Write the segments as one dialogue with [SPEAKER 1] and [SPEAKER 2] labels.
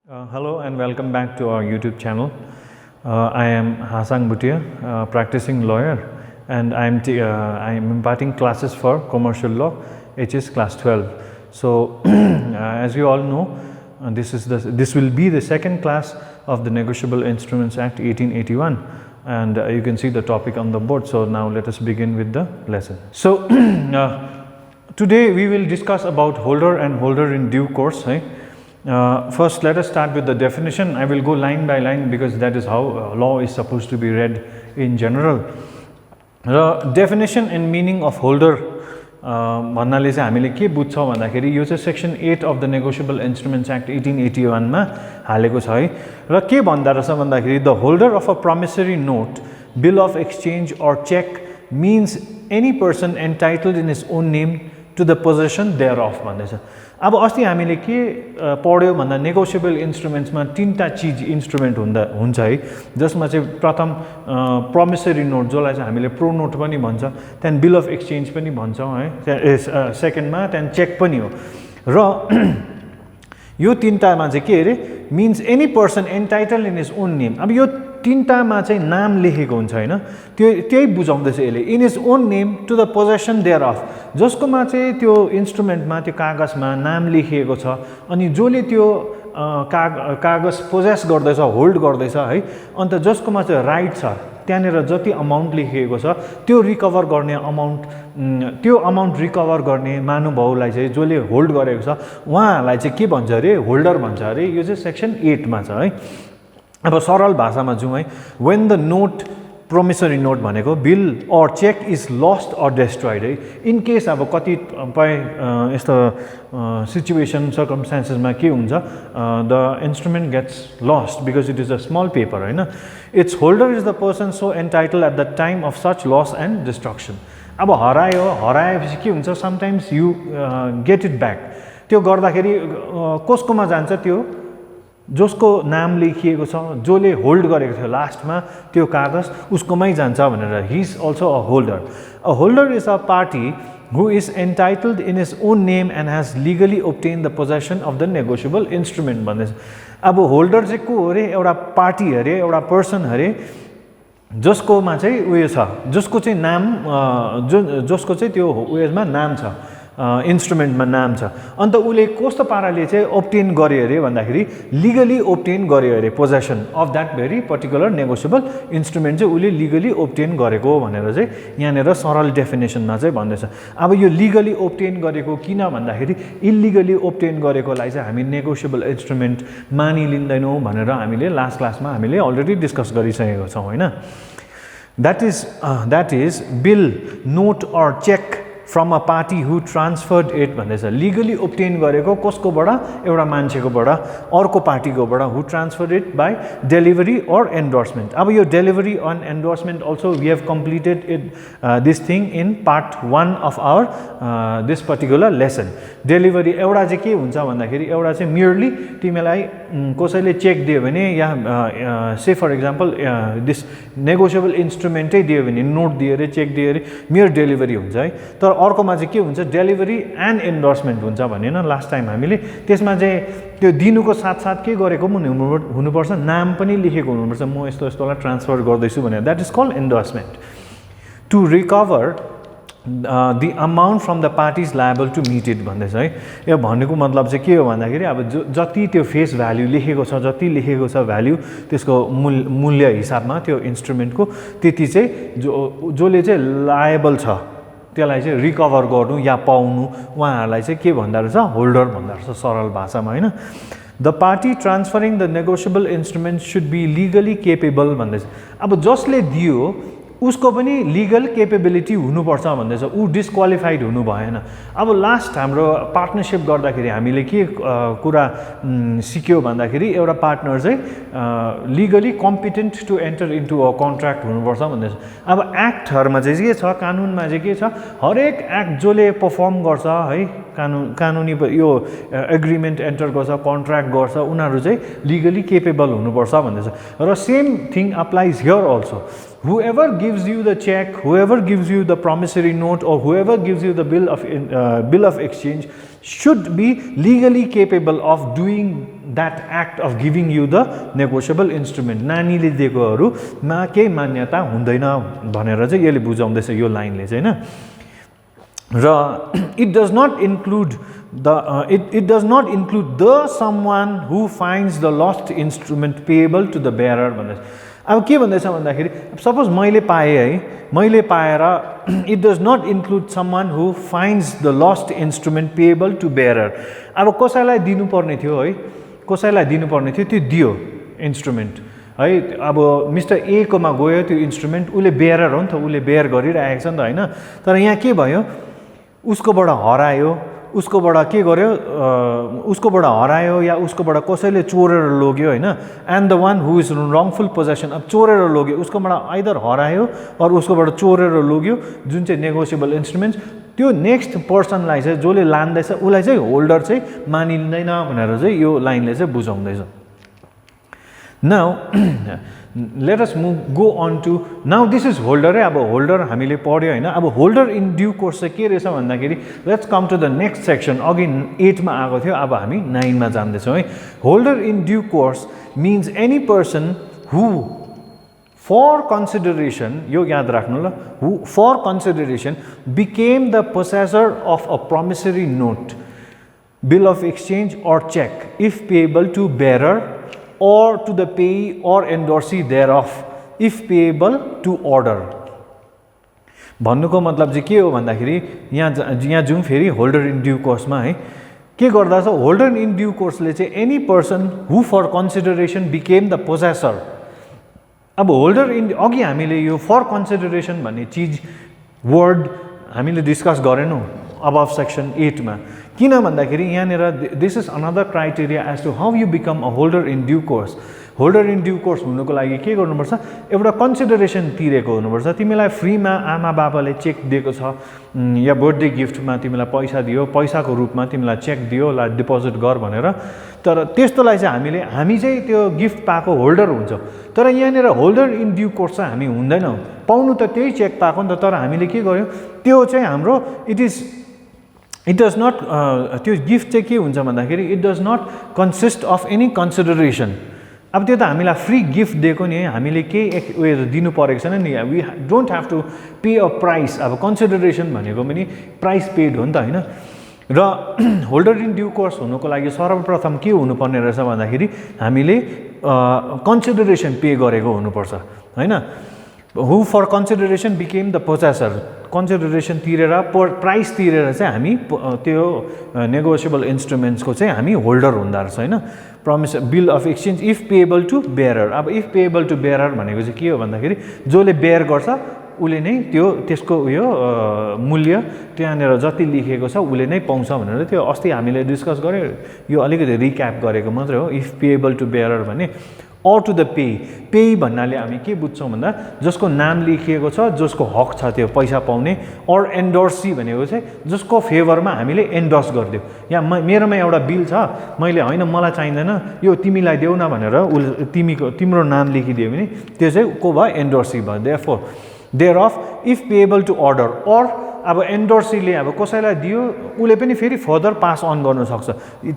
[SPEAKER 1] Hello and welcome back to our YouTube channel. I am Hasang Bhutia, practicing lawyer, and I am imparting classes for commercial law, HS class 12. So, as you all know, this will be the second class of the Negotiable Instruments Act 1881, and you can see the topic on the board. So now let us begin with the lesson. So today we will discuss about holder and holder in due course. First, let us start with the definition. I will go line by line because that is how law is supposed to be read in general. The definition and meaning of holder भन्नाले चाहिँ हामीले के बुझ्छौँ भन्दाखेरि यो चाहिँ section 8 of the negotiable instruments act 1881 मा हालेको छ है र के भन्दा रहेछ भन्दाखेरि the holder of a promissory note bill of exchange or cheque means any person entitled in his own name to the possession thereof भन्दैछ। अब अस्ति हामीले के पढ्यो भन्दा नेगोशिएबल इन्स्ट्रुमेन्ट्समा तीनटा चीज इन्स्ट्रुमेन्ट हुन्छ है, जसमा चाहिँ प्रथम प्रमिसरी नोट जसलाई चाहिँ हामीले प्रो नोट पनि भन्छ, त्यहाँदेखि बिल अफ एक्सचेन्ज पनि भन्छौँ है, सेकेन्डमा त्यहाँदेखि चेक पनि हो र यो तीनटामा चाहिँ के अरे means any person entitle in his own name. अब यो तीनटामा चाहिँ नाम लेखेको हुन्छ हैन, त्यही बुझाउँदैछ यसले, in his own name to the possession thereof, जसकोमा चाहिँ त्यो इन्स्ट्रुमेन्टमा त्यो कागजमा नाम लेखिएको छ अनि जसले त्यो कागज पोजेस गर्दैछ, होल्ड गर्दैछ है, अन्त जसकोमा चाहिँ राइट छ त्यहाँनिर जति अमाउन्ट लेखिएको छ त्यो रिकभर गर्ने अमाउन्ट, त्यो अमाउन्ट रिकभर गर्ने महानुभावलाई चाहिँ जसले होल्ड गरेको छ उहाँहरूलाई चाहिँ के भन्छ अरे, होल्डर भन्छ अरे। यो चाहिँ सेक्सन 8 मा छ है। अब सरल भाषामा जाउँ है, when the note promissory note भनेको bill or cheque is lost or destroyed है, इन केस अब कतिपय यस्तो सिचुएसन सर्कमस्टान्सेसमा के हुन्छ, the instrument gets lost because it is a small paper होइन, it's holder is the person so entitled at the time of such loss and destruction. अब हराएपछि के हुन्छ, sometimes you get it back, त्यो गर्दाखेरि कसकोमा जान्छ, त्यो जसको नाम लेखिएको छ, जसले होल्ड गरेको थियो लास्टमा त्यो कागज उसकोमै जान्छ भनेर, he is also a holder. A holder is a party who is entitled in his own name and has legally obtain the possession of the negotiable instrument भन्दैछ। अब होल्डर चाहिँ को हो अरे, एउटा पार्टी अरे, एउटा पर्सन अरे, जसकोमा चाहिँ उयो छ, जसको चाहिँ नाम जसको चाहिँ त्यो उयोमा नाम छ, इन्स्ट्रुमेन्टमा नाम छ, अन्त उसले कस्तो पाराले चाहिँ ओब्टेन गर्यो अरे भन्दाखेरि लिगली ओब्टेन गर्यो अरे possession of that very particular negotiable instrument चाहिँ उसले लिगली ओब्टेन गरेको भनेर चाहिँ यहाँनिर सरल डेफिनेसनमा चाहिँ भन्दैछ। अब यो लिगली ओब्टेन गरेको किन भन्दाखेरि इल्लिगली ओब्टेन गरेकोलाई चाहिँ हामी नेगोशिएबल इन्स्ट्रुमेन्ट मानिलिँदैनौँ भनेर हामीले लास्ट क्लासमा हामीले अलरेडी डिस्कस गरिसकेको छौँ होइन। That is bill note or cheque from a party who transferred it भन्दैछ। लिगली ओब्टेन गरेको कसकोबाट, एउटा मान्छेकोबाट, अर्को पार्टीकोबाट, who transferred it by delivery or endorsement. अब यो delivery and endorsement also we have completed it this thing in part 1 of our this particular lesson. Delivery एउटा चाहिँ के हुन्छ भन्दाखेरि, एउटा चाहिँ मियरली तिमीलाई कसैले चेक दियो भने या से फर इक्जाम्पल दिस नेगोशिएबल इन्स्ट्रुमेन्टै दियो भने, नोट दियो अरे, चेक दियो अरे, मियर डेलिभरी हुन्छ है। तर अर्कोमा चाहिँ के हुन्छ, डेलिभरी एन्ड एन्डोर्समेन्ट हुन्छ भने न लास्ट टाइम हामीले, त्यसमा चाहिँ त्यो दिनुको साथसाथ के गरेको पनि हुनुपर्छ, नाम पनि लेखेको हुनुपर्छ, म यस्तो यस्तोलाई ट्रान्सफर गर्दैछु भनेर, that is called endorsement. To recover the amount from the parties liable to meet it भन्दैछ है। यो भनेको मतलब चाहिँ के हो भन्दाखेरि, अब जति त्यो फेस भ्याल्यु लेखेको छ, जति लेखेको छ भ्याल्यु त्यसको मूल्य हिसाबमा त्यो इन्स्ट्रुमेन्टको, त्यति चाहिँ जसले चाहिँ लायबल छ त्यसलाई चाहिँ रिकभर गर्नु या पाउनु, उहाँहरूलाई चाहिँ के भन्दा रहेछ, होल्डर भन्दा रहेछ सरल भाषामा होइन। The party transferring the negotiable instrument should be legally capable भन्दैछ। अब जसले दियो उसको पनि लिगल केपेबिलिटी हुनुपर्छ भन्दैछ, ऊ डिस्क्वालिफाइड हुनु भएन। अब लास्ट हाम्रो पार्टनरसिप गर्दाखेरि हामीले के कुरा सिक्यो भन्दाखेरि, एउटा पार्टनर चाहिँ legally competent to enter into a contract हुनुपर्छ भन्दैछ। अब एक्टहरूमा चाहिँ के छ, कानुनमा चाहिँ के छ, हरेक एक्ट जसले पर्फर्म गर्छ है, कानुनी यो एग्रिमेन्ट एन्टर गर्छ, कन्ट्र्याक्ट गर्छ, उनीहरू चाहिँ लिगली केपेबल हुनुपर्छ भन्दैछ। र same thing applies here also. whoever gives you the check, whoever gives you the promissory note, or whoever gives you the bill of exchange should be legally capable of doing that act of giving you the negotiable instrument. नानीले दिएकोहरुमा केही मान्यता हुँदैन भनेर चाहिँ यसले बुझाउँदैछ यो लाइनले चाहिँ हैन र it does not include the someone who finds the lost instrument payable to the bearer भन्दैछ अब के भन्दैछ भन्दाखेरि सपोज मैले पाए है मैले पाएर it does not include someone who finds the lost instrument payable to bearer अब कसैलाई दिनुपर्ने थियो है कसैलाई दिनुपर्ने थियो त्यो दियो इन्स्ट्रुमेन्ट है अब मिस्टर ए कोमा गयो त्यो इन्स्ट्रुमेन्ट उले बेयर हो नि त उले बेयर गरिरहेको छ नि त हैन तर यहाँ के भयो उसकोबाट हरायो उसकोबाट के गर्यो उसकोबाट हरायो या उसकोबाट कसैले चोरेर लग्यो हैन and the one who is wrongful possession अब चोरेर लग्यो उसकोबाट आइदर हरायो अर उसकोबाट चोरेर लग्यो जुन चाहिँ नेगोसिएबल इन्स्ट्रुमेन्ट्स त्यो नेक्स्ट पर्सनलाई चाहिँ जसले लान्दैछ उलाई चाहिँ होल्डर चाहिँ मानिँदैन भनेर चाहिँ यो लाइनले चाहिँ बुझाउँदैछ now let us go on to now this is holder अब होल्डर हामीले पढ्यो हैन अब होल्डर इन ड्यू कोर्स चाहिँ के रहेछ भन्दाखेरि let's come to the next section अघि 8 मा आएको थियो अब हामी 9 मा जान्दै छौं है holder in due course means any person who for consideration यो याद राख्नु ल who for consideration became the possessor of a promissory note bill of exchange or check if payable to bearer or to the payee or endorsee thereof if payable to order भन्नुको मतलब चाहिँ के हो भन्दाखेरि यहाँ जुम फेरि holder in due कोर्समा है के गर्दा छ होल्डर इन ड्यू कोर्सले चाहिँ any person who for consideration became the possessor अब होल्डर इन अघि हामीले यो फर कन्सिडरेसन भन्ने चीज वर्ड हामीले डिस्कस गरेनौं अबभ सेक्सन 8 मा किन भन्दाखेरि यहाँनेर this is another criteria as to how you become a holder in due course holder in due course हुनुको लागि के गर्नुपर्छ एउटा कन्सिडरेसन तिरेको हुनुपर्छ तिमीलाई फ्रीमा आमा बाबाले चेक दिएको छ या बर्थडे गिफ्टमा तिमीलाई पैसा दियो पैसाको रूपमा तिमीलाई चेक दियो ला डिपोजिट गर भनेर तर त्यस्तोलाई चाहिँ हामी चाहिँ त्यो गिफ्ट पाएको होल्डर हुन्छ तर यहाँनेर होल्डर इन ड्यू कोर्स चाहिँ हामी हुँदैनौं पाउनु त त्यही चेक पाएको नि त तर हामीले के गर्यौं त्यो चाहिँ हाम्रो it does not त्यो गिफ्ट चाहिँ के हुन्छ भन्दाखेरि it does not consist of any consideration अब त्यो त हामीलाई फ्री गिफ्ट दिएको नि हामीले केही उयो दिनु परेको छैन नि we don't have to pay a price अब कन्सिडरेसन भनेको पनि प्राइस पेड हो नि त हैन र होल्डर इन ड्यू कोर्स हुनुको लागि सर्वप्रथम के हुनुपर्ने रहेछ भन्दाखेरि हामीले कन्सिडरेसन पे गरेको हुनुपर्छ हैन who for consideration became the possessor consideration तिरेर प्राइस तिरेर चाहिँ हामी त्यो नेगोशिएबल इन्स्ट्रुमेन्ट्स को चाहिँ हामी होल्डर हुँदा रहेछ हैन promise bill of exchange if payable to bearer अब इफ पेएबल टु बेयरर भनेको चाहिँ के हो भन्दाखेरि जसले बेयर गर्छ उले नै त्यो त्यसको उयो मूल्य त्यहाँनेर जति लेखेको छ उले नै पाउँछ भनेर त्यो अस्ति हामीले डिस्कस गर्यो यो अलिकति रिक्याप गरेको मात्रै हो इफ पेएबल टु बेयरर भने or to the pay भन्नाले हामी के बुझ्छौं भन्दा जसको नाम लेखिएको छ जसको हक छ त्यो पैसा पाउने or endorsee भनेको चाहिँ जसको फेभरमा हामीले एन्डोर्स गर्दियो या मेरोमा एउटा बिल छ मैले हैन मलाई चाहिँदैन यो तिमीलाई देऊ न भनेर तिम्रो नाम लेखिदियो भने त्यो चाहिँ को भयो एन्डोर्सी भयो thereof if payable to order or अब एन्डोर्सीले अब कसैलाई दियो उले पनि फेरि फर्दर पास अन गर्न सक्छ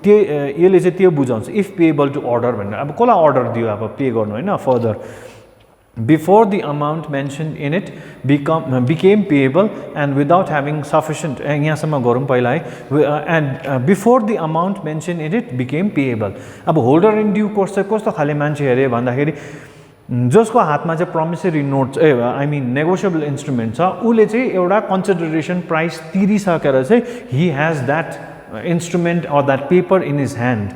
[SPEAKER 1] त्यो यसले चाहिँ त्यो बुझाउँछ इफ पेएबल टु अर्डर भनेर अब कसलाई अर्डर दियो अब पे गर्नु हैन further before the amount mentioned in it became payable and without having sufficient यहाँसम्म गरौँ पहिला है and before the amount mentioned in it became payable अब होल्डर इन ड्यू कोर्स चाहिँ कस्तो खाले मान्छे अरे भन्दाखेरि जसको हातमा चाहिँ promissory note I mean negotiable instrument छ उले चाहिँ एउटा कन्सिडरेसन प्राइस तिरिसकेर चाहिँ he has that instrument or that paper in his hand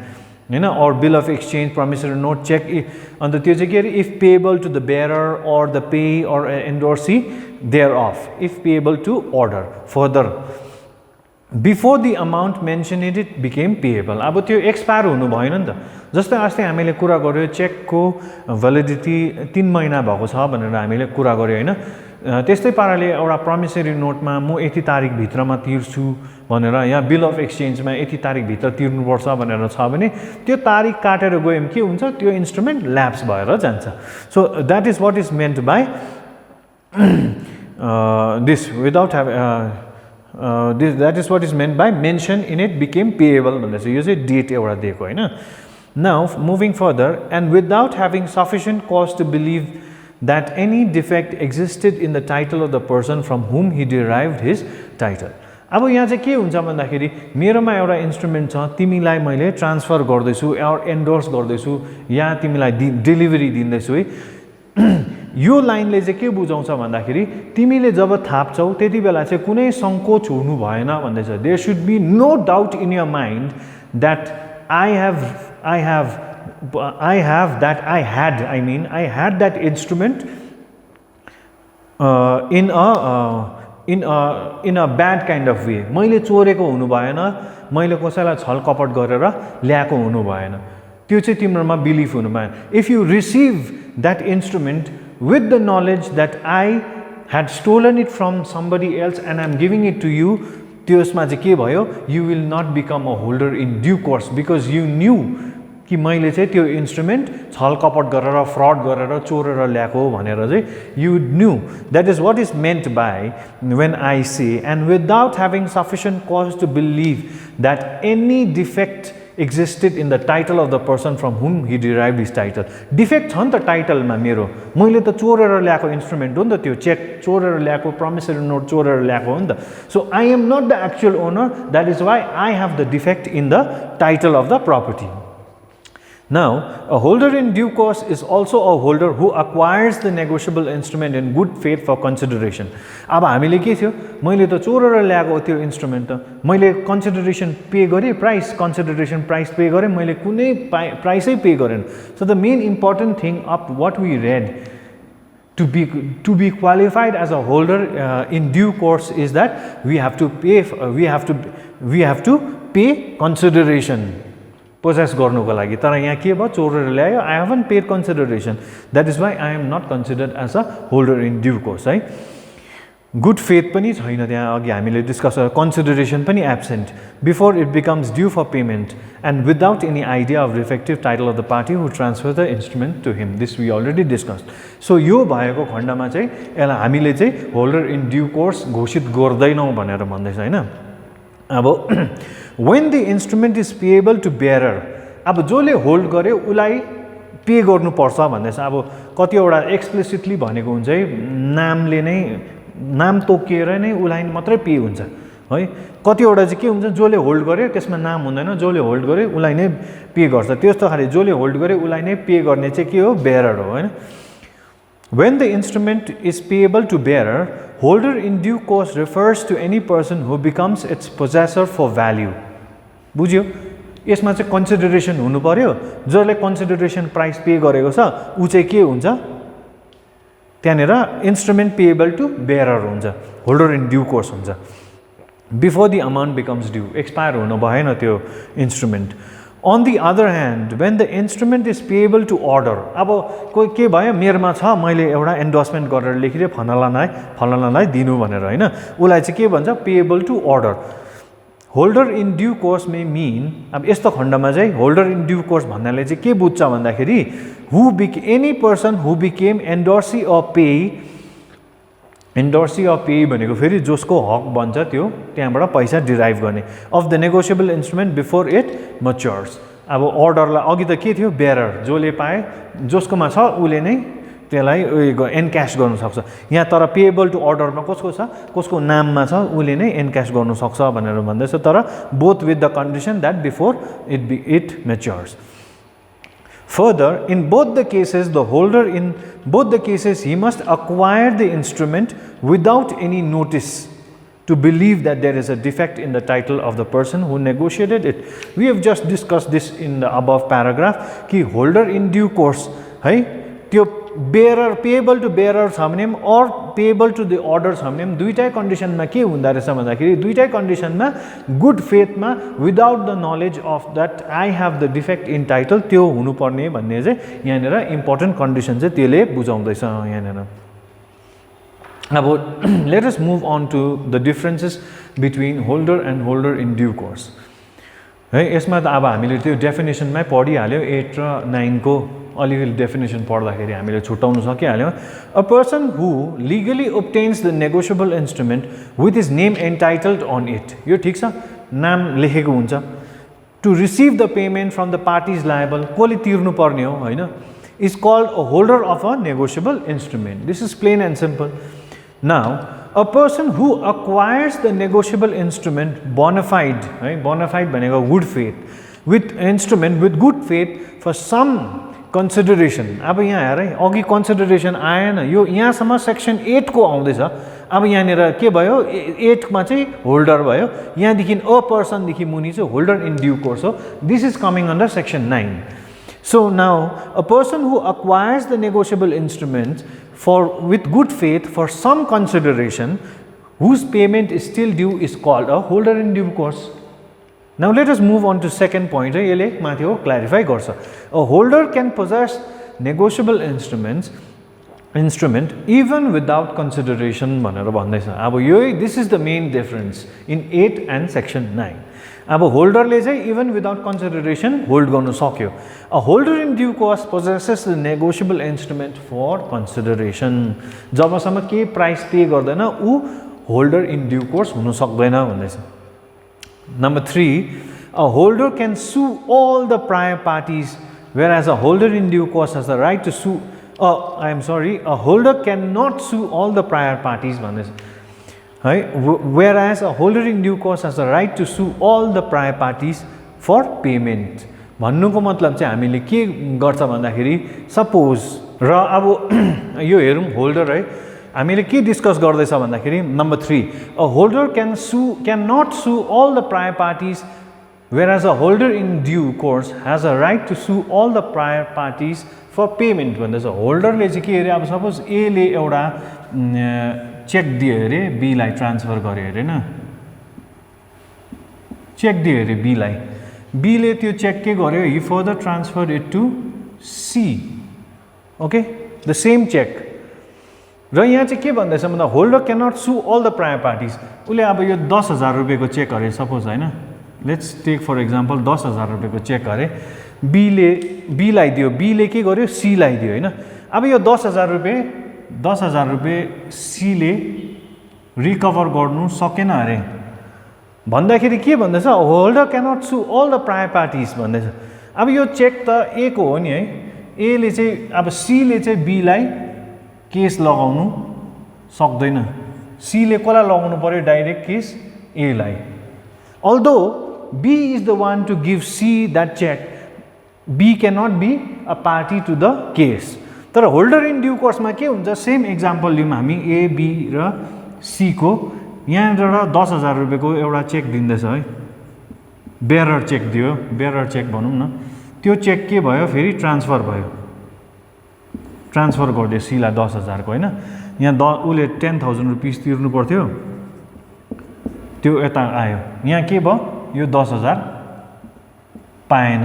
[SPEAKER 1] हैन or bill of exchange promissory note cheque अन्त त्यो चाहिँ के अरे if payable to the bearer or the payee or endorsee thereof if payable to order further before the amount mention it became payable अब त्यो expire हुनु भएन नि त जस्तै अस्ति हामीले कुरा गर्यो चेकको भ्यालिडिटी 3 महिना भएको छ भनेर हामीले कुरा गर्यो हैन त्यस्तै पाराले एउटा प्रोमिसरी नोटमा म यति तारिख भित्रमा तिर्छु भनेर यहाँ बिल अफ एक्सचेन्जमा यति तारिख भित्र तिर्नुपर्छ भनेर छ भने त्यो तारिख काटेर गयौं के हुन्छ त्यो इन्स्ट्रुमेन्ट ल्याप्स भएर जान्छ so that is what is meant by this without that is what is meant by mention in it became payable भन्दैछ यो चाहिँ डेट एउटा दिएको होइन now moving further and without having sufficient cause to believe that any defect existed in the title of the person from whom he derived his title. अब यहाँ चाहिँ के हुन्छ भन्दाखेरि मेरोमा एउटा इन्स्ट्रुमेन्ट छ तिमीलाई मैले ट्रान्सफर गर्दैछु or एन्डोर्स गर्दैछु या तिमीलाई डेलिभरी दिँदैछु है यो लाइनले चाहिँ के बुझाउँछ भन्दाखेरि तिमीले जब थाप्छौ त्यति बेला चाहिँ कुनै सङ्कोच हुनु भएन भन्दैछ there should be no doubt in your mind that I had that instrument in a bad kind of way. मैले चोरेको हुनु भएन मैले कसैलाई छल कपट गरेर ल्याएको हुनु भएन त्यो चाहिँ तिम्रोमा बिलिफ हुनु भएन if you receive that instrument with the knowledge that I had stolen it from somebody else and I'm giving it to you त्यसमा चाहिँ के भयो you will not become a holder in due course because you knew कि मैले चाहिँ त्यो instrument छल कपट गरेर फ्रड गरेर चोरेर ल्याएको भनेर चाहिँ you knew that is what is meant by when I say and without having sufficient cause to believe that any defect existed in the title of the person from whom he derived his title. Defect छ नि त टाइटलमा मेरो मैले त चोरेर ल्याएको instrument हो नि त त्यो चेक चोरेर ल्याएको प्रमिसरी नोट चोरेर ल्याएको हो नि त so I am not the actual owner that is why I have the defect in the title of the property. Now, a holder in due course is also a holder who acquires the negotiable instrument in good faith for consideration. अब हामीले के थियो मैले त चोरेर ल्याएको त्यो instrument त मैले कन्सिडरेसन पे गरेँ प्राइस कन्सिडरेसन प्राइस पे गरेँ मैले कुनै प्राइसै पे गरेन so the main important thing of what we read to be qualified as a holder in due course is that we have to pay consideration possess गर्नुको लागि तर यहाँ के भयो चोरेर ल्यायो I haven't paid consideration that is why I am not considered as a holder in due course है good faith पनि छैन त्यहाँ अघि हामीले डिस्कस कन्सिडरेसन पनि absent before it becomes due for payment and without any idea of defective title of the party who transfer the instrument to him this we already discuss so यो भएको खण्डमा चाहिँ यसलाई हामीले चाहिँ होल्डर इन ड्यू कोर्स घोषित गर्दैनौँ भनेर भन्दैछ होइन अब when the instrument is payable to bearer अब जसले होल्ड गर्यो उसलाई पे गर्नुपर्छ भन्दैछ अब कतिवटा एक्सप्लिसिटली भनेको हुन्छ है नामले नै नाम तोकिएर नै उसलाई मात्रै पे हुन्छ है कतिवटा चाहिँ के हुन्छ जसले होल्ड गर्यो त्यसमा नाम हुँदैन जसले होल्ड गर्यो उसलाई नै पे गर्छ त्यस्तो खाले जसले होल्ड गर्यो उसलाई नै पे गर्ने चाहिँ के हो बेयरर हो हैन When the instrument is payable to bearer, holder in due course refers to any person who becomes its possessor for value. बुझ्यो यसमा चाहिँ कन्सिडरेसन हुनु पर्यो जसले कन्सिडरेसन प्राइस पे गरेको छ उ चाहिँ के हुन्छ त्यहाँनेर इन्स्ट्रुमेन्ट पेएबल टु बेयरर हुन्छ होल्डर इन ड्यू कोर्स हुन्छ before the amount becomes due expire हुनु भएन त्यो instrument On the other hand, when the instrument is payable to order, अब कोही के भयो मेरोमा छ मैले एउटा एन्डोर्समेन्ट गरेर लेखिदिए फलानालाई दिनु भनेर हैन उलाई चाहिँ के भन्छ payable to order holder in due course may mean अब यस्तो खण्डमा चाहिँ होल्डर इन ड्यू कोर्स भन्नाले चाहिँ के बुझ्छ भन्दाखेरि any person who became endorsee of payee endorsee of payee भनेको फेरि जसको हक बन्छ त्यो त्यहाँबाट पैसा डिराइभ गर्ने of the negotiable instrument before it matures अब अर्डरलाई अघि त के थियो बेयरर जसले पाए जसकोमा छ उसले नै त्यसलाई एनक्यास गर्नु सक्छ यहाँ तर पेएबल टु अर्डरमा कसको छ कसको नाममा छ उसले नै एनक्यास गर्नु सक्छ भनेर भन्दैछ तर both with the condition that before it matures Further, in both the cases, the holder in both the cases, he must acquire the instrument without any notice to believe that there is a defect in the title of the person who negotiated it. We have just discussed this in the above paragraph. कि holder in due course, है त्यो bearer payable to bearer छ भने or payable to the order छ भने दुईटै कन्डिसनमा के हुँदा रहेछ भन्दाखेरि दुईटै कन्डिसनमा गुड फेथमा without the knowledge of that I have the defect in title त्यो हुनुपर्ने भन्ने चाहिँ यहाँनिर इम्पोर्टेन्ट कन्डिसन चाहिँ त्यसले बुझाउँदैछ यहाँनिर अब let us move on to the differences between holder and holder in due course है यसमा त अब हामीले त्यो डेफिनेसनमै पढिहाल्यो 8 र 9 को अलिकति डेफिनेसन पढ्दाखेरि हामीले छुट्याउन सकिहाल्यौँ a person who legally obtains the negotiable instrument with his name entitled on it यो ठिक छ नाम लेखेको हुन्छ to receive the payment from the parties liable कसले तिर्नु पर्ने हो हैन is called a holder of a negotiable instrument. This is plain and simple. Now, a person who acquires the negotiable instrument bona fide, right? Bona fide bhaneko good faith, with instrument with good faith for some consideration. अब यहाँ हेर है अघि consideration आएन यो यहाँसम्म section 8 को आउँदैछ अब यहाँनिर के भयो 8 मा चाहिँ होल्डर भयो यहाँदेखि a person देखि मुनि चाहिँ होल्डर इन ड्यू कोर्स हो this is coming under section 9. So now, a person who acquires the negotiable instruments with good faith for some consideration, whose payment is still due, is called a holder in due course. Now let us move on to second point. यसले माथि हो clarify गर्छ. A holder can possess negotiable instrument even without consideration भनेर भन्दैछ. अब यो this is the main difference in 8 and section 9. अब होल्डरले चाहिँ इवन विदाउट कन्सिडरेसन होल्ड गर्न सक्यो a holder in due course possesses the negotiable instrument for consideration जबसम्म के प्राइस पे गर्दैन ऊ होल्डर इन ड्यू कोर्स हुन सक्दैन भन्दैछ number 3 a holder can sue all the prior parties whereas a holder in due course has the right to sue a holder cannot sue all the prior parties भन्दैछ whereas a holder in due course has the right to sue all the prior parties for payment. भन्नुको मतलब चाहिँ हामीले के गर्छ भन्दाखेरि suppose र अब यो हेरौँ होल्डर है हामीले के डिस्कस गर्दैछ भन्दाखेरि number 3 a holder can not sue all the prior parties whereas a holder in due course has a right to sue all the prior parties for payment भन्दैछ होल्डरले चाहिँ के अरे अब सपोज ए ले एउटा चेक दियो अरे बी लाई ट्रान्सफर गर्यो अरे हैन चेक दियो अरे बी लाई बी ले त्यो चेक के गर्यो he further transfer it to C okay the same cheque र यहाँ चाहिँ के भन्दैछ भन्दा holder can not sue all the prior parties उले अब यो 10,000 रुपैयाँको चेक अरे सपोज हैन लेट्स टेक फर एक्जाम्पल 10,000 रुपैयाँको चेक अरे बी लाई दियो बी ले के गर्यो सी लाई दियो हैन अब यो 10,000 रुपैयाँ सी ले रिकभर गर्नु सकेन अरे भन्दाखेरि के भन्दैछ होल्डर क्यानट सु अल द प्रायर पार्टिज भन्दैछ अब यो चेक त ए को हो नि है ए ले चाहिँ अब सी ले चाहिँ बी लाई केस लगाउनु सक्दैन सी ले कसलाई लगाउनु पर्यो डाइरेक्ट केस ए लाई although B is the one to give C that cheque B cannot be a party to the case तर होल्डर इन ड्यू कोर्समा के हुन्छ सेम एक्जाम्पल लिउँ हामी ए बी र सी को यहाँबाट 10,000 रुपैयाँको एउटा चेक दिँदैछ है बेरर चेक दियो बेरर चेक भनौँ न त्यो चेक के भयो फेरि ट्रान्सफर गरिदियो सीलाई 10,000 को हैन यहाँ उले 10,000 रुपीस तिर्नु पर्थ्यो त्यो यता आयो यहाँ के भयो यो 10,000 पाएन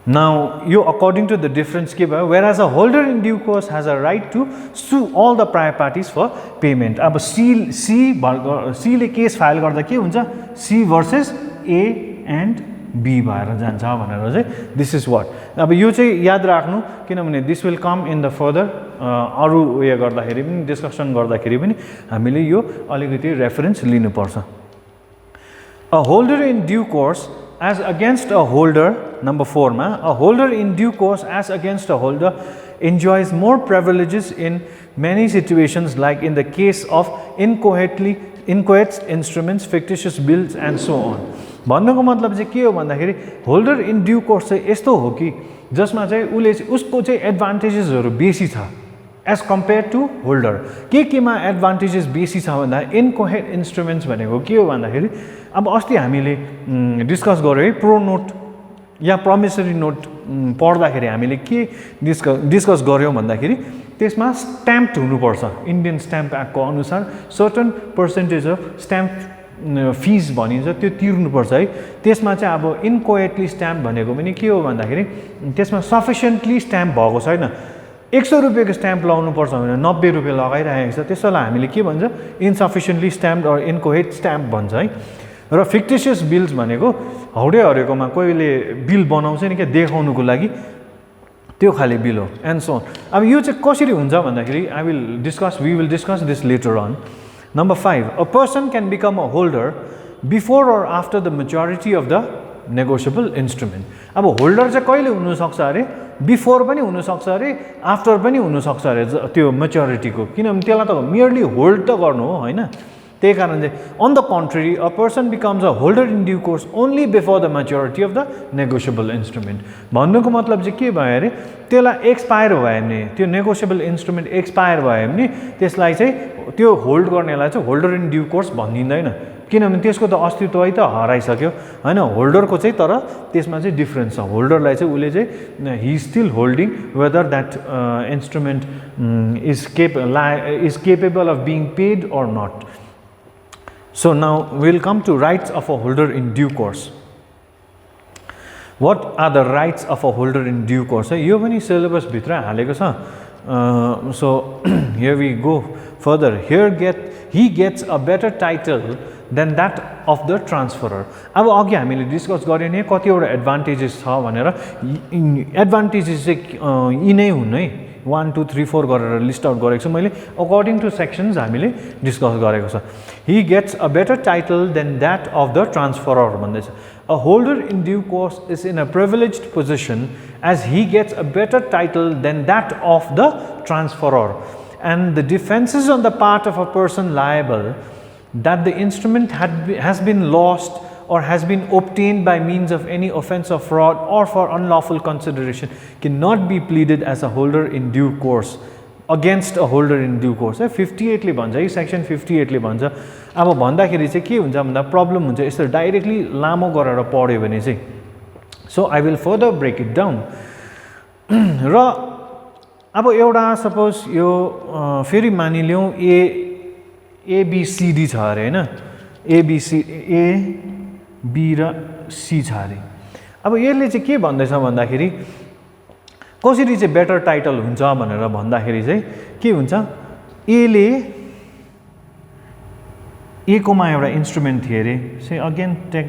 [SPEAKER 1] Now, you according to the difference के भयो whereas a holder in due course has a right to sue all the prior parties for payment. अब C ले केस फाइल गर्दा के हुन्छ C versus A and B भएर जान्छ भनेर चाहिँ this is what. अब यो चाहिँ याद राख्नु किनभने this will come in the further अरु उयो गर्दाखेरि पनि डिस्कसन गर्दाखेरि पनि हामीले यो अलिकति रेफरेन्स लिनुपर्छ. A holder in due course as against a holder, number 4 ma, a holder in due course as against a holder enjoys more privileges in many situations like in the case of inchoate instruments, fictitious bills and so on. भन्नुको मतलब चाहिँ के हो भन्दाखेरि holder in due course चाहिँ यस्तो हो कि जसमा चाहिँ उसको चाहिँ एडभान्टेजेसहरु बेसी छ एज कम्पेयर टु होल्डर केमा एडभान्टेजेस बेसी छ भन्दा इनकोहेट इन्स्ट्रुमेन्ट्स भनेको के हो भन्दाखेरि अब अस्ति हामीले डिस्कस गर्यो है प्रो नोट या प्रमिसरी नोट पढ्दाखेरि हामीले के डिस्कस गर्यौं भन्दाखेरि त्यसमा स्ट्याम्प्ड हुनुपर्छ इन्डियन स्ट्याम्प एक्टको अनुसार certain percentage of stamp fees भनिन्छ त्यो तिर्नुपर्छ है त्यसमा चाहिँ अब इनकोहेटली स्ट्याम्प भनेको पनि के हो भन्दाखेरि त्यसमा सफिसिएन्टली स्ट्याम्प भएको छैन 100 रुपैयाँको स्ट्याम्प लाउनु पर्छ भने 90 रुपैयाँ लगाइरहेको छ त्यसैलाई हामीले के भन्छ इनसफिसिएन्टली स्ट्याम्प्ड अर इनकोहेट स्ट्याम्प भन्छ है र फिक्टिशियस बिल्स भनेको हौडे हरेकोमा कोहीले बिल बनाउँछ नि के देखाउनुको लागि त्यो खाली बिलो एन्ड सो अन। अब यो चाहिँ कसरी हुन्छ भन्दाखेरि we will discuss this later on. Number 5, a person can become a holder before or after the maturity of the negotiable instrument. अब होल्डर चाहिँ कहिले हुनसक्छ अरे, बिफोर पनि हुनसक्छ अरे, आफ्टर पनि हुनसक्छ अरे त्यो मेच्योरिटीको, किनभने त्यसलाई त मियरली होल्ड त गर्नु हो होइन। त्यही कारण चाहिँ on the country a person becomes a holder in due course only before the maturity of the negotiable instrument. भन्नुको मतलब चाहिँ के भयो अरे, त्यसलाई एक्सपायर भयो भने, त्यो नेगोसिएबल इन्स्ट्रुमेन्ट एक्सपायर भयो भने त्यसलाई चाहिँ त्यो होल्ड गर्नेलाई चाहिँ होल्डर इन ड्यू कोर्स भनिँदैन, किनभने त्यसको त अस्तित्वै त हराइसक्यो होइन। होल्डरको चाहिँ तर त्यसमा चाहिँ डिफ्रेन्स छ। होल्डरलाई चाहिँ उसले चाहिँ he still holding whether that instrument is capable of being paid or not. So now we will come to rights of a holder in due course. What are the rights of a holder in due course? यो पनि syllabus भित्र हालेको छ। So here we go further. He gets a better title than that of the transferor. अब अघि हामीले discuss गर्यो नि कतिवटा एडभान्टेजेस छ भनेर। एडभान्टेजेस चाहिँ यी नै हुन् है, 1 2 3 4 गरेर लिस्ट आउट गरेको छु मैले। अकर्डिङ टु सेक्सन्स हामीले डिस्कस गरेको छ। He gets a better title than that of the transferor भन्दैछ। A holder in due course is in a privileged position as he gets a better title than that of the transferor and the defences on the part of a person liable that the instrument has been lost or has been obtained by means of any offense of fraud or for unlawful consideration cannot be pleaded as a holder in due course against a holder in due course। 58 ले भन्छ है, section 58 ले भन्छ। अब भन्दाखेरि चाहिँ के हुन्छ भन्दा प्रब्लम हुन्छ यस्तो डाइरेक्टली लामो गरेर पढ्यो भने चाहिँ। So I will further break it down. र अब एउटा सपोज यो फेरि मानिलिउँ ABCD छ अरे होइन, A B र C छ अरे। अब यसले चाहिँ के भन्दैछ भन्दाखेरि कसरी चाहिँ बेटर टाइटल हुन्छ भनेर भन्दाखेरि चाहिँ के हुन्छ, ए कोमा एउटा इन्स्ट्रुमेन्ट थियो अरे, say again take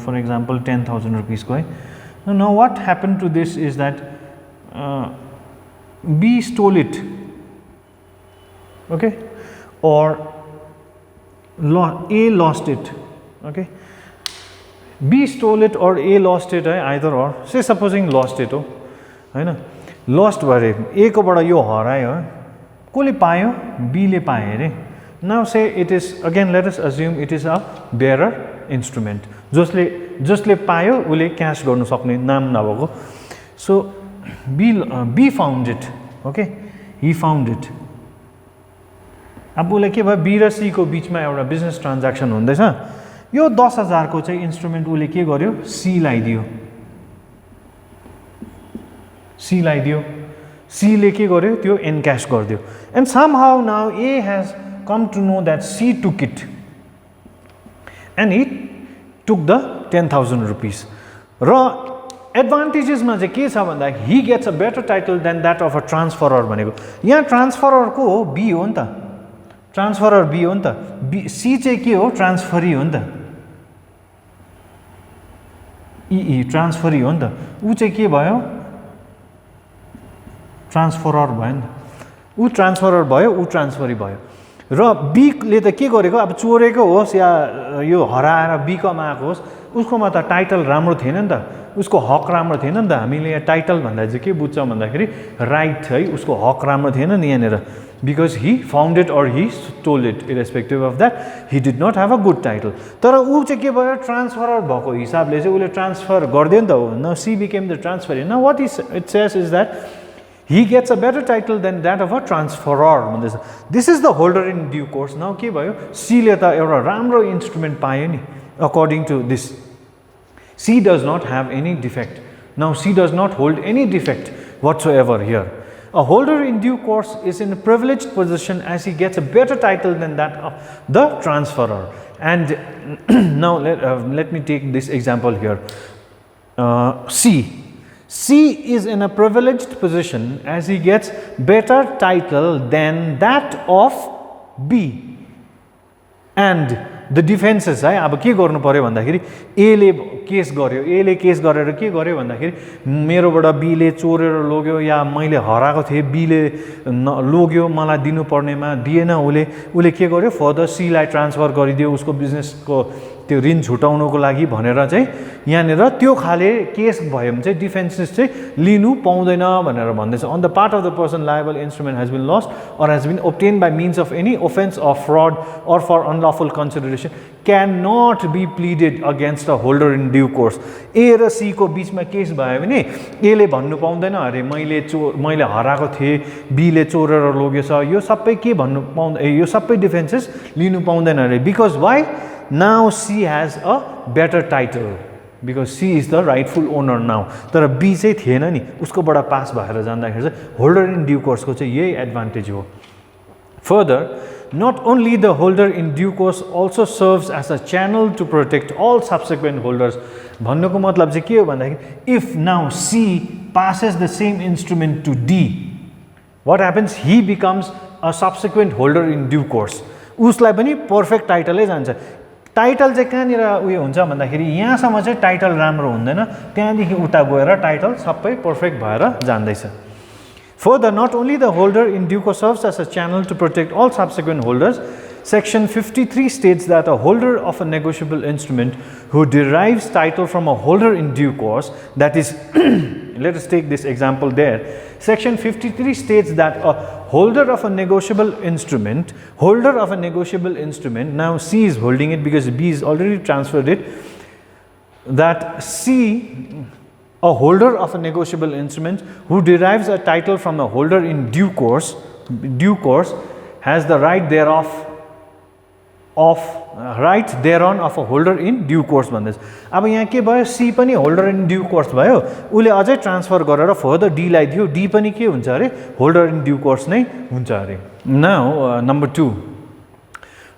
[SPEAKER 1] for example 10,000 रुपिसको है। Now what happen to this is that B stole it, okay, or A lost it, okay. B stole it or A lost it, either or. Say supposing lost it हो हैन, lost भरे A कोबाट यो हरायो, कसले पायो, B ले पाए अरे। Now say it is, again let us assume it is a bearer instrument, जसले पायो उसले क्याश गर्नु सक्ने नाम नभएको। So B found it, okay, he found it। अब उसले के भयो, B र C को बिचमा एउटा बिजनेस ट्रान्ज्याक्सन हुँदैछ। यो 10,000 को चाहिँ इन्स्ट्रुमेन्ट उसले के गर्यो, C लाई दियो। C ले के गर्यो, त्यो एनक्याश गरिदियो। And somehow now A has come to know that C took it and he took the 10,000 rupees। र एडभान्टेजेसमा चाहिँ के छ भन्दा he gets a better title than that of a transferor भनेको। यहाँ ट्रान्सफरर को हो, B हो नि त, ट्रान्सफरर B हो नि त। C चाहिँ के हो, ट्रान्सफरी हो नि त, ट्रान्सफरी हो नि त। ऊ चाहिँ के भयो, ट्रान्सफरर भयो नि त। ऊ ट्रान्सफरर भयो, ऊ ट्रान्सफरी भयो। र B ले त के गरेको, अब चोरेको होस् या यो हराएर B कमाएको होस्, उसकोमा त टाइटल राम्रो थिएन नि त, उसको हक राम्रो थिएन नि त। हामीले यहाँ टाइटल भन्दा चाहिँ के बुझ्छ भन्दाखेरि राइट है, उसको हक राम्रो थिएन नि यहाँनिर, बिकज ही फाउन्ड इट और he stole it, irrespective of that he did not have a good title. तर ऊ चाहिँ के भयो, ट्रान्सफरर भएको हिसाबले चाहिँ उसले ट्रान्सफर गरिदियो नि त हो। न सी बिकेम द ट्रान्सफर। न what it says is that he gets a better title than that of a transferor भन्दैछ। This is the holder in due course. Now के भयो, C ले त एउटा राम्रो इन्स्ट्रुमेन्ट पायो नि according to this. C does not have any defect. Now C does not hold any defect whatsoever here. A holder in due course is in a privileged position as he gets a better title than that of the transferor. And now let me take this example here. C is in a privileged position as he gets better title than that of B, and the defences है अब के गर्नु पर्यो भन्दाखेरि एले case गर्यो एले case गरेर के गर्यो भन्दाखेरि मेरोबाट बीले चोरेर लग्यो या मैले हराएको थिएँ बीले लग्यो मलाई दिनुपर्नेमा दिएन उले के गर्यो फर्दर सीलाई ट्रान्सफर गरिदियो उसको बिजनेसको त्यो ऋण छुटाउनको लागि भनेर चाहिँ यहाँनिर त्यो खाले केस भयो भने चाहिँ डिफेन्सेस चाहिँ लिनु पाउँदैन भनेर भन्दैछ on the part of the person liable instrument has been lost or has been obtained by means of any offense or fraud or for unlawful consideration cannot be pleaded against a holder in due course. A र C को बीचमा case भयो भने A ले भन्नु पाउँदैन अरे मैले हराएको थिएँ B ले चोरेर लगेछ यो सबै के भन्नु पाउँदैन यो सबै डिफेन्सेस लिनु पाउँदैन अरे because why now C has a better title because C is the rightful owner now तर B चाहिँ थिएन नि उसकोबाट पास भएर जाँदाखेरि चाहिँ होल्डर इन ड्यू कोर्सको चाहिँ यही एडभान्टेज हो Further, not only the holder in due course also serves as a channel to protect all subsequent holders. भन्नुको मतलब चाहिँ के हो भन्दाखेरि if now C passes the same instrument to D, what happens? He becomes a subsequent holder in due course. उसलाई पनि perfect टाइटलै जान्छ title चाहिँ कहाँनिर उयो हुन्छ भन्दाखेरि यहाँसम्म चाहिँ टाइटल राम्रो हुँदैन त्यहाँदेखि उता गएर टाइटल सबै पर्फेक्ट भएर जाँदैछ Further, not only the holder in due course serves as a channel to protect all subsequent holders, Section 53 states that a holder of a negotiable instrument who derives title from a holder in due course, that is, let us take this example there. Section 53 states that a holder of a negotiable instrument, now C is holding it because B is already transferred it, that C, a holder of a negotiable instrument who derives a title from a holder in due course has the right thereon of a holder in due course भन्दैछ अब यहाँ के भयो C पनि holder in due course भयो उले अझै transfer गरेर फर्दर D लाई दियो D पनि के हुन्छ अरे होल्डर इन ड्यू कोर्स नै हुन्छ अरे now number 2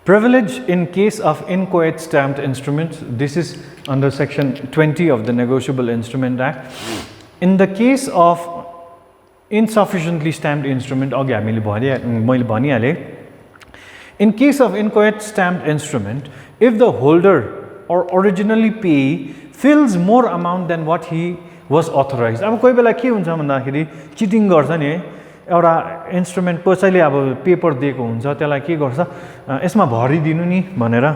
[SPEAKER 1] Privilege in case of inchoate stamped instruments. This is under section 20 of the Negotiable Instrument Act. In the case of insufficiently stamped instrument, in case of inchoate stamped instrument, if the holder or originally payee fills more amount than what he was authorized. अब कोही बेला के हुन्छ भन्दाखेरि cheating गर्छ नि एउटा instrument कसैले अब पेपर दिएको हुन्छ त्यसलाई के गर्छ यसमा भरिदिनु नि भनेर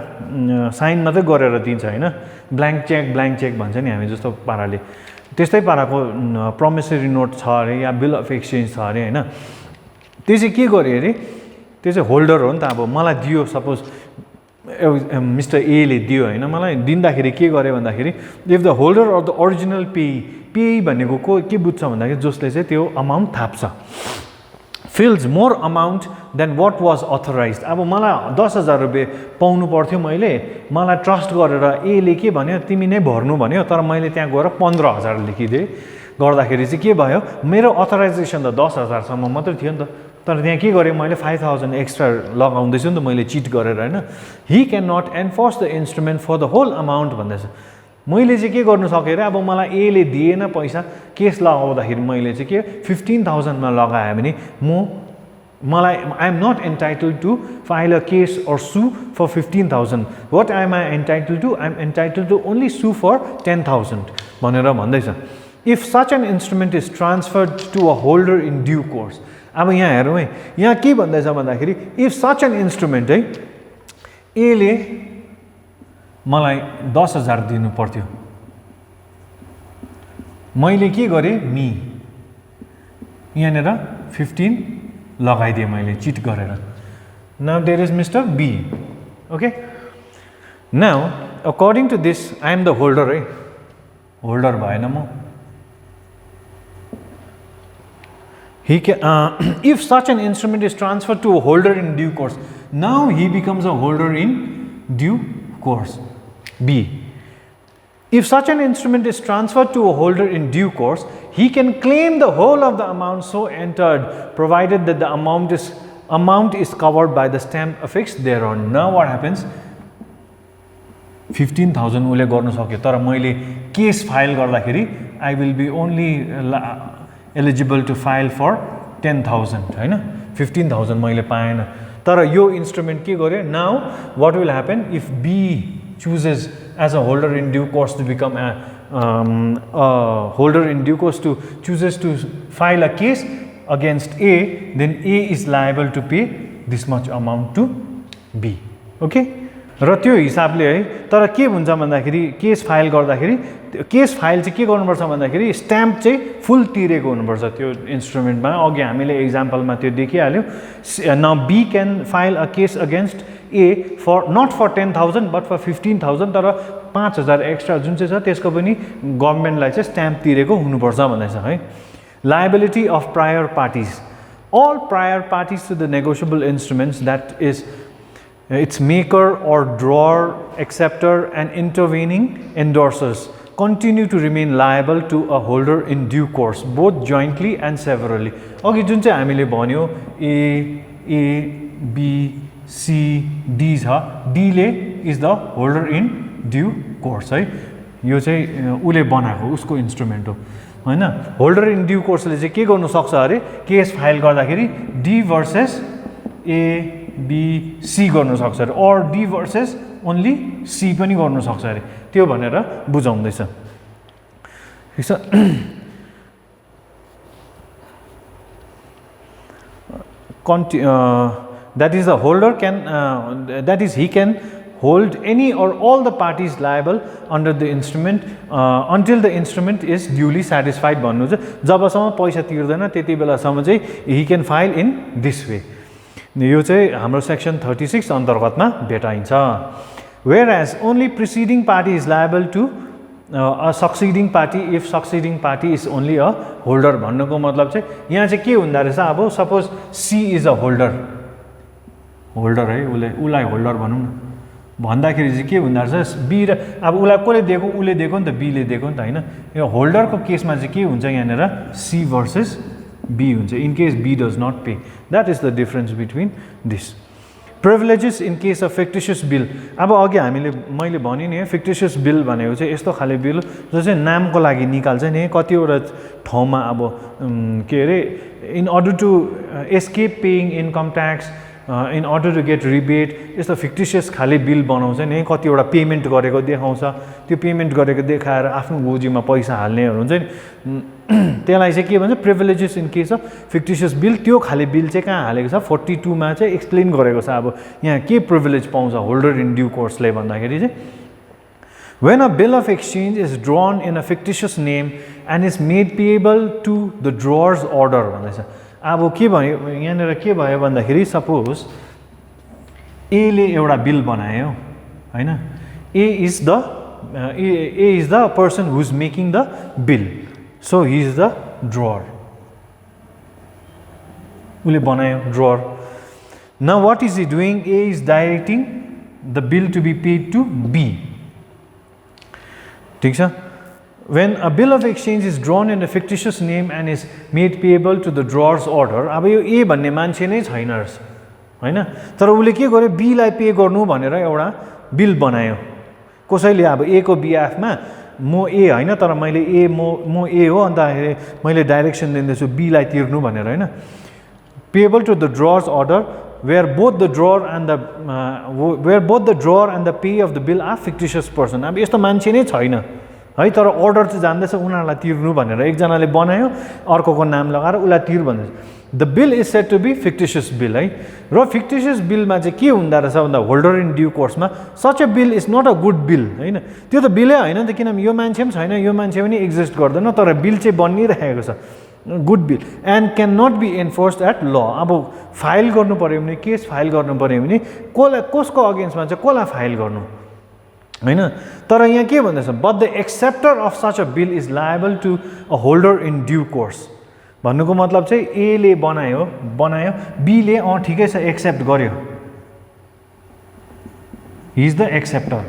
[SPEAKER 1] साइन मात्रै गरेर दिन्छ हैन ब्ल्याङ्क चेक भन्छ नि हामी जस्तो पाराले त्यस्तै पाराको प्रमिसरी नोट छ अरे या बिल अफ एक्सचेन्ज छ अरे हैन त्यो चाहिँ के गरे अरे त्यो चाहिँ होल्डर हो नि त अब मलाई दियो सपोज मिस्टर ए ले दियो हैन मलाई दिँदाखेरि के गरे भन्दाखेरि if the holder of the original pay भनेको को के बुझ्छ भन्दाखेरि जसले चाहिँ त्यो अमाउन्ट थाप्छ fills more amount than what was authorized. अब मलाई 10,000 रुपैयाँ पाउनु पर्थ्यो मैले मलाई ट्रस्ट गरेर ए ले के भन्यो तिमी नै भर्नु भन्यो तर मैले त्यहाँ गएर 15,000 लेखिदिए गर्दाखेरि चाहिँ के भयो मेरो अथराइजेसन त 10,000 सम्म मात्र थियो नि त तर त्यहाँ के गरे मैले 5,000 एक्स्ट्रा लगाउँदै छु नि त मैले चिट गरेर हैन he cannot enforce the instrument for the whole amount भन्दैछ मैले चाहिँ के गर्न सके अब मलाई ए ले दिएन पैसा केस लगाउँदाखेरि मैले चाहिँ के 15,000 मा लगाए भने मलाई I am not entitled to file a case or sue for 15,000. What am I entitled to? I am entitled to only sue for 10,000 भनेर भन्दैछ if such an instrument is transferred to a holder in due course. अब यहाँ हेरौँ है यहाँ के भन्दैछ भन्दाखेरि if such an instrument है ए ले मलाई 10,000 दिनु पर्थ्यो मैले के गरे मी यहाँनेर 15 लगाइदिए मैले चिट गरेर now there is Mr. B okay now according to this I am the holder है होल्डर भएन म he can if such an instrument is transferred to a holder in due course now he becomes a holder in due course B. If such an instrument is transferred to a holder in due course, he can claim the whole of the amount so entered, provided that the amount is covered by the stamp affixed thereon. Now what happens? 15,000 उले गर्न सक्यो तर मैले case file गर्दाखेरि I will be only eligible to file for 10,000 हैन 15,000 मैले पाएन तर यो इन्स्ट्रुमेन्ट के गर्यो now what will happen if B chooses as a holder in due course to become a holder in due course to chooses to file a case against A, then A is liable to pay this much amount to B. Okay? र त्यो हिसाबले है तर के हुन्छ भन्दाखेरि case file गर्दाखेरि case file चाहिँ के गर्नुपर्छ भन्दाखेरि स्ट्याम्प चाहिँ फुल तिरेको हुनुपर्छ त्यो इन्स्ट्रुमेन्टमा अघि हामीले एक्जाम्पलमा त्यो देखिहाल्यो now B can file a case against A for not for 10,000 but for 15,000 तर 5,000 एक्स्ट्रा जुन चाहिँ छ त्यसको पनि गभर्नमेन्टलाई चाहिँ स्ट्याम्प तिरेको हुनुपर्छ भन्दैछ है liability of prior parties all prior parties to the negotiable instruments, that is its maker or drawer, acceptor and intervening endorsers, continue to remain liable to a holder in due course, both jointly and severally. अघि जुन चाहिँ हामीले भन्यो A, B, C, D छ D ले is the holder in due course है यो चाहिँ उले बनाएको उसको इन्स्ट्रुमेन्ट हो हैन होल्डर इन ड्यू कोर्सले चाहिँ के गर्नु सक्छ अरे केस फाइल गर्दाखेरि D versus A B C गर्नु सक्छ अरे or D versus only C पनि गर्नु सक्छ अरे त्यो भनेर बुझाउँदैछ ठीक छ that is the holder can that is he can hold any or all the parties liable under the instrument until the instrument is duly satisfied भन्नु चाहिँ जबसम्म पैसा तिर्दैन त्यति बेलासम्म चाहिँ he can file in this way यो चाहिँ हाम्रो section 36 अन्तर्गतमा भेटाइन्छ whereas only preceding party is liable to a succeeding party if succeeding party is only a holder भन्नुको मतलब चाहिँ यहाँ चाहिँ के हुँदा रहेछ अब suppose C is a holder है उलाई होल्डर भनौँ न भन्दाखेरि चाहिँ के हुँदो रहेछ बी र अब उसलाई कसले दिएको उसले दिएको नि त बीले दिएको नि त होइन यो होल्डरको केसमा चाहिँ के हुन्छ यहाँनिर सी भर्सेस बी हुन्छ in case B does not pay that is the difference between this privileges in case of fictitious bill अब अघि मैले भने नि फिक्टिसियस बिल भनेको चाहिँ यस्तो खाले बिल जो चाहिँ नामको लागि निकाल्छ नि कतिवटा ठाउँमा अब के अरे in order to escape paying income tax in order to get rebate यस्तो फिक्टिसियस खाले बिल बनाउँछ नि कतिवटा पेमेन्ट गरेको देखाउँछ त्यो पेमेन्ट गरेको देखाएर आफ्नो गोजीमा पैसा हाल्नेहरू हुन्छ नि त्यसलाई चाहिँ के भन्छ privileges in case of fictitious bill त्यो खाले बिल चाहिँ कहाँ हालेको छ 42 मा चाहिँ एक्सप्लेन गरेको छ अब यहाँ के प्रिभिलेज पाउँछ होल्डर इन ड्यू कोर्सले भन्दाखेरि चाहिँ when a bill of exchange is drawn in a fictitious name and is made payable to the drawer's order भन्दैछ अब के भयो यहाँनिर के भयो भन्दाखेरि सपोज ए ले एउटा बिल बनायो हैन A is the person who is making the bill so he is the drawer उसले बनायो drawer now what is he doing A is directing the bill to be paid to B ठीक छ When a bill of exchange is drawn in a fictitious name and is made payable to the drawer's order, अब यो A भन्ने मान्छे नै छैन रहेछ हैन तर उसले के गर्यो B लाई पे गर्नु भनेर एउटा बिल बनायो कसैले अब A को बिएफमा म A हैन तर मैले A म A हो अन्त मैले डाइरेक्सन दिँदैछु B लाई तिर्नु भनेर हैन payable to the drawer's order where both the drawer and the pay of the bill are fictitious person अब यस्तो मान्छे नै छैन है तर अर्डर चाहिँ जान्दैछ उनीहरूलाई तिर्नु भनेर एकजनाले बनायो अर्कोको नाम लगाएर उसलाई तिर भन्दैछ the bill is said to be fictitious bill है र फिक्टिसियस बिलमा चाहिँ के हुँदो रहेछ भन्दा होल्डर इन ड्यू कोर्समा such a bill is not a good bill होइन त्यो त बिलै होइन नि त किनभने यो मान्छे पनि छैन यो मान्छे पनि एक्जिस्ट गर्दैन तर बिल चाहिँ बनिरहेको छ good bill and can not be enforced at law अब फाइल गर्नु पऱ्यो भने केस फाइल गर्नु पऱ्यो भने कसको अगेन्स्टमा चाहिँ कसलाई फाइल गर्नु हैन तर यहाँ के भन्दैछ but the acceptor of such a bill is liable to a holder in due course भन्नुको मतलब चाहिँ ए ले बनायो बी ले ठिकै छ एक्सेप्ट गर्यो ही इज द एक्सेप्टर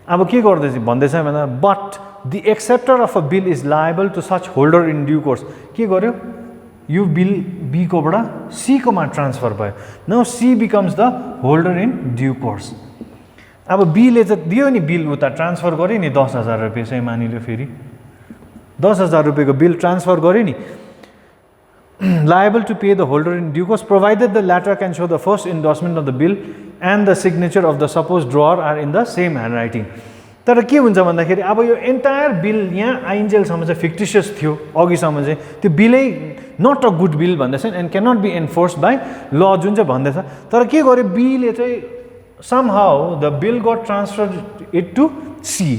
[SPEAKER 1] अब के गर्दैछ भन्दैछ भन्दा but the acceptor of a bill is liable to such holder in due course के गर्यो यो बिल बी कोबाट सी कोमा ट्रान्सफर भयो now C becomes the holder in due course अब बीले चाहिँ दियो नि बिल उता ट्रान्सफर गर्यो नि 10,000 रुपियाँ चाहिँ मानिलियो फेरि 10,000 रुपियाँको बिल ट्रान्सफर गर्यो नि liable to pay the holder in due course provided the latter can show the first endorsement of the bill and the signature of the supposed drawer are in the same handwriting. तर के हुन्छ भन्दाखेरि अब यो entire bill यहाँ आइन्जेलसम्म चाहिँ fictitious थियो, अघिसम्म चाहिँ त्यो बिलै नट अ गुड बिल भन्दैछ and can not be enforce by law जुन चाहिँ भन्दैछ। तर के गर्यो बीले चाहिँ somehow the bill got transfer it to C.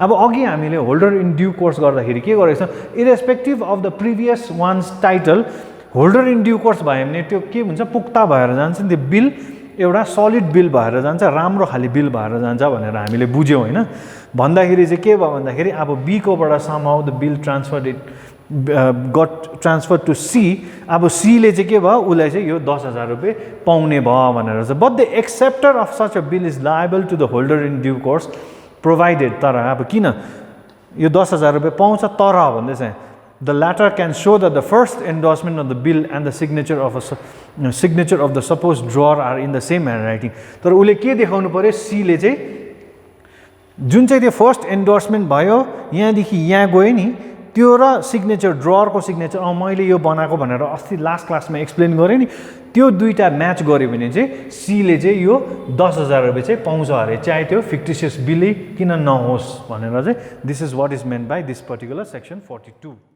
[SPEAKER 1] अब अघि हामीले होल्डर इन ड्यू कोर्स गर्दाखेरि के गरेको छ, irrespective of the previous ones title holder in due course भयो भने त्यो के हुन्छ, पुख्ता भएर जान्छ नि त्यो बिल, एउटा सलिड बिल भएर जान्छ, राम्रो खाले बिल भएर जान्छ भनेर हामीले बुझ्यौँ होइन। भन्दाखेरि चाहिँ के भयो भन्दाखेरि अब बीकोबाट somehow the bill transfer it got transfer to C. अब सीले चाहिँ के भयो, उसलाई चाहिँ यो 10,000 रुपियाँ पाउने भयो भनेर चाहिँ। But the acceptor of such a bill is liable to the holder in due course provided. तर अब किन यो 10,000 रुपियाँ पाउँछ, तर भन्दै चाहिँ the latter can show that the first endorsement of the bill and the signature of the supposed drawer are in the same handwriting. तर उसले के देखाउनु पर्यो, सीले चाहिँ जुन चाहिँ त्यो फर्स्ट एन्डोर्समेन्ट भयो यहाँदेखि यहाँ गयो नि, त्यो र सिग्नेचर ड्रवरको सिग्नेचर मैले यो बनाएको भनेर अस्ति लास्ट क्लासमा एक्सप्लेन गरेँ नि, त्यो दुईटा म्याच गऱ्यो भने चाहिँ सीले चाहिँ यो 10,000 रुपियाँ चाहिँ पाउँछ अरे, चाहे त्यो फिक्टिसियस बिलै किन नहोस् भनेर चाहिँ। This is what is meant by this particular section 42।